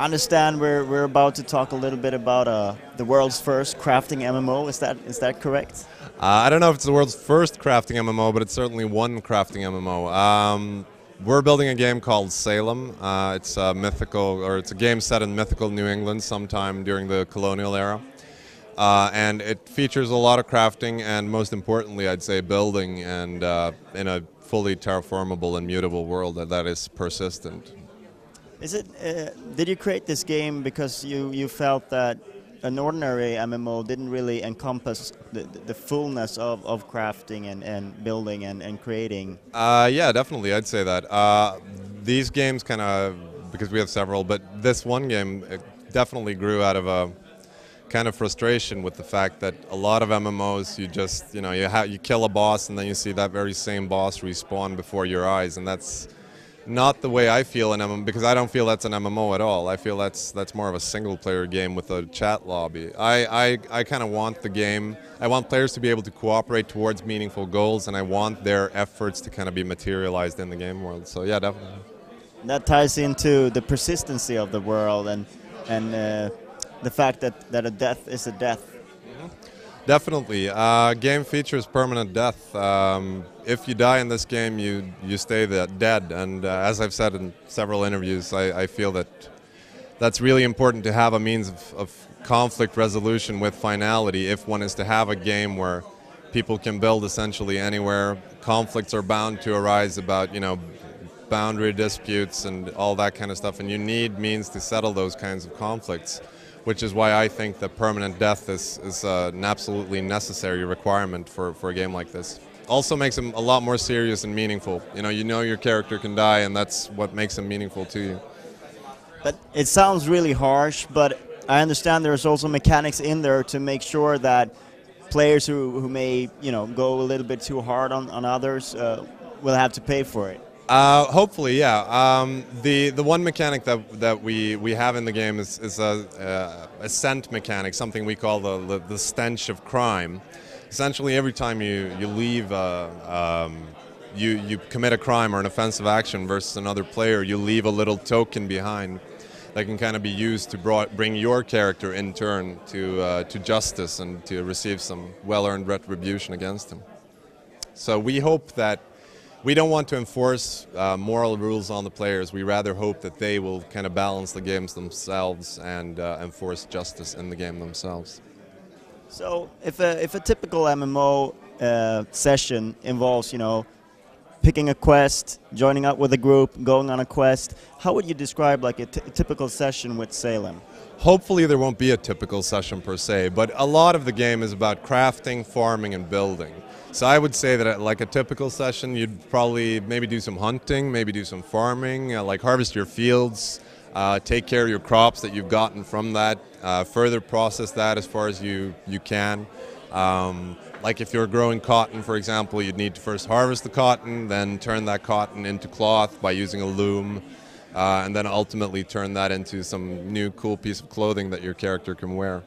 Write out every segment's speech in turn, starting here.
I understand we're about to talk a little bit about the world's first crafting MMO. Is that correct? I don't know if it's the world's first crafting MMO, but it's certainly one crafting MMO. We're building a game called Salem. It's a mythical, or it's a game set in mythical New England sometime during the colonial era. And it features a lot of crafting and, most importantly, I'd say building, and in a fully terraformable and mutable world that is persistent. Is it? Did you create this game because you felt that an ordinary MMO didn't really encompass the fullness of crafting and building and creating? Yeah, definitely, I'd say that. These games kind of, because we have several, but this one game it definitely grew out of a kind of frustration with the fact that a lot of MMOs, you kill a boss and then you see that very same boss respawn before your eyes, and that's not the way I feel in MMO, because I don't feel that's an MMO at all. I feel that's more of a single-player game with a chat lobby. I kind of want the game. I want players to be able to cooperate towards meaningful goals, and I want their efforts to kind of be materialized in the game world. So yeah, definitely. That ties into the persistency of the world and the fact that a death is a death. Definitely. Game features permanent death. If you die in this game, you stay dead. And as I've said in several interviews, I feel that that's really important to have a means of conflict resolution with finality if one is to have a game where people can build essentially anywhere. Conflicts are bound to arise about, boundary disputes and all that kind of stuff, and you need means to settle those kinds of conflicts, which is why I think that permanent death is an absolutely necessary requirement for a game like this. Also makes them a lot more serious and meaningful. You know your character can die, and that's what makes them meaningful to you. But it sounds really harsh, but I understand there's also mechanics in there to make sure that players who may go a little bit too hard on others will have to pay for it. Hopefully, yeah. The one mechanic that we have in the game is a scent mechanic, something we call the stench of crime. Essentially, every time you leave, you commit a crime or an offensive action versus another player, you leave a little token behind that can kind of be used to bring your character in turn to justice and to receive some well-earned retribution against him. So we hope that. We don't want to enforce moral rules on the players. We rather hope that they will kind of balance the games themselves and enforce justice in the game themselves. So if a typical MMO session involves, picking a quest, joining up with a group, going on a quest, how would you describe like a typical session with Salem? Hopefully there won't be a typical session per se, but a lot of the game is about crafting, farming, and building. So I would say that at like a typical session, you'd probably maybe do some hunting, maybe do some farming, like harvest your fields, take care of your crops that you've gotten from that, further process that as far as you can. Like if you're growing cotton, for example, you'd need to first harvest the cotton, then turn that cotton into cloth by using a loom, and then ultimately turn that into some new cool piece of clothing that your character can wear.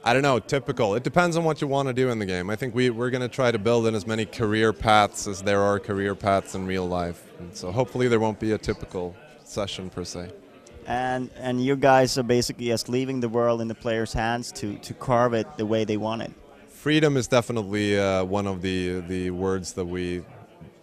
I don't know, typical. It depends on what you want to do in the game. I think we're going to try to build in as many career paths as there are career paths in real life. And so hopefully there won't be a typical session per se. And you guys are basically just leaving the world in the players' hands to carve it the way they want it. Freedom is definitely one of the words that we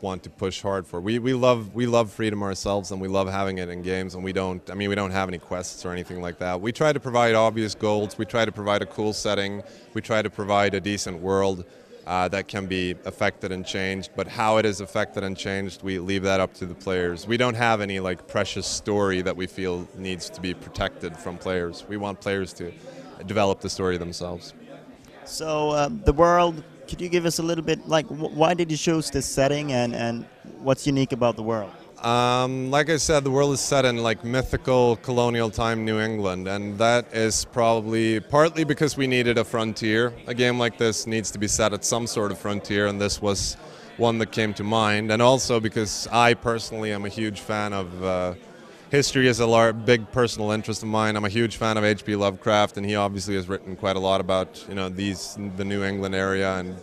want to push hard for. We love freedom ourselves, and we love having it in games, and we don't have any quests or anything like that. We try to provide obvious goals, we try to provide a cool setting, we try to provide a decent world that can be affected and changed, but how it is affected and changed, we leave that up to the players. We don't have any like precious story that we feel needs to be protected from players. We want players to develop the story themselves. So the world, could you give us a little bit, like, why did you choose this setting, and what's unique about the world? Like I said, the world is set in like mythical colonial time New England, and that is probably partly because we needed a frontier. A game like this needs to be set at some sort of frontier, and this was one that came to mind, and also because I personally am a huge fan of history is a big personal interest of mine. I'm a huge fan of H.P. Lovecraft, and he obviously has written quite a lot about the New England area and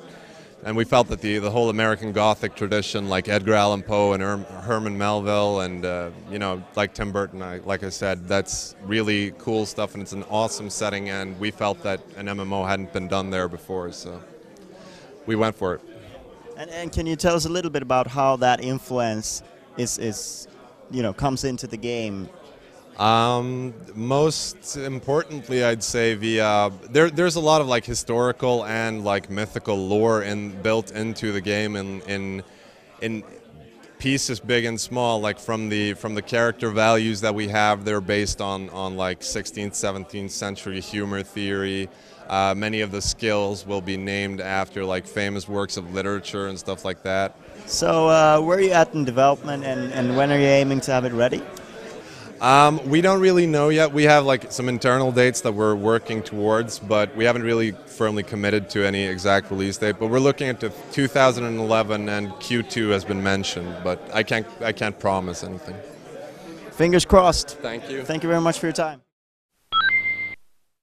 And we felt that the whole American Gothic tradition, like Edgar Allan Poe and Herman Melville, and you know, like Tim Burton, like I said, that's really cool stuff, and it's an awesome setting. And we felt that an MMO hadn't been done there before, so we went for it. And can you tell us a little bit about how that influence is you know, comes into the game? Most importantly, I'd say there's a lot of like historical and like mythical lore built into the game in pieces big and small, like from the character values that we have. They're based on like 16th, 17th century humor theory. Many of the skills will be named after like famous works of literature and stuff like that. So where are you at in development, and when are you aiming to have it ready? We don't really know yet. We have like some internal dates that we're working towards, but we haven't really firmly committed to any exact release date. But we're looking at 2011, and Q2 has been mentioned, but I can't promise anything. Fingers crossed. Thank you. Thank you very much for your time.